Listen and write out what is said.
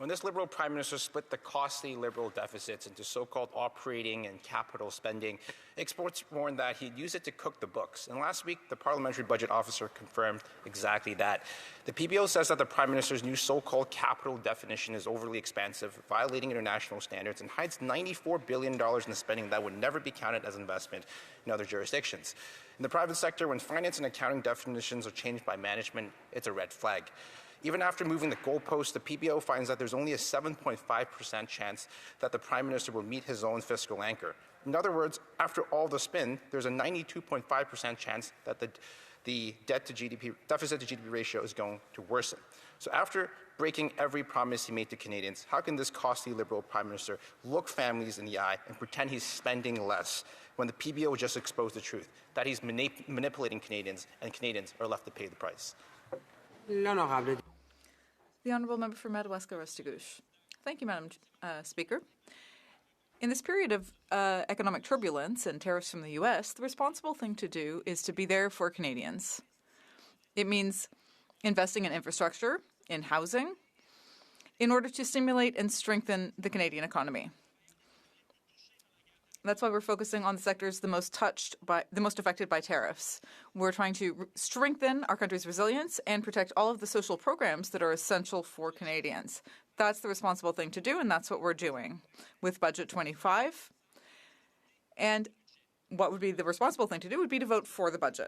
When this Liberal Prime Minister split the costly Liberal deficits into so-called operating and capital spending, experts warned that he'd use it to cook the books. And last week, the Parliamentary Budget Officer confirmed exactly that. The PBO says that the Prime Minister's new so-called capital definition is overly expansive, violating international standards, and hides $94 billion in the spending that would never be counted as investment in other jurisdictions. In the private sector, when finance and accounting definitions are changed by management, it's a red flag. Even after moving the goalposts, the PBO finds that there's only a 7.5% chance that the Prime Minister will meet his own fiscal anchor. In other words, after all the spin, there's a 92.5% chance that the deficit-to-GDP ratio is going to worsen. So after breaking every promise he made to Canadians, how can this costly Liberal Prime Minister look families in the eye and pretend he's spending less when the PBO just exposed the truth, that he's manipulating Canadians and Canadians are left to pay the price? The Honourable Member for Madawaska-Restigouche. Thank you, Madam Speaker. In this period of economic turbulence and tariffs from the U.S., the responsible thing to do is to be there for Canadians. It means investing in infrastructure, in housing, in order to stimulate and strengthen the Canadian economy. That's why we're focusing on the sectors the most affected by tariffs. We're trying to strengthen our country's resilience and protect all of the social programs that are essential for Canadians. That's the responsible thing to do, and that's what we're doing with Budget 25. And what would be the responsible thing to do would be to vote for the budget.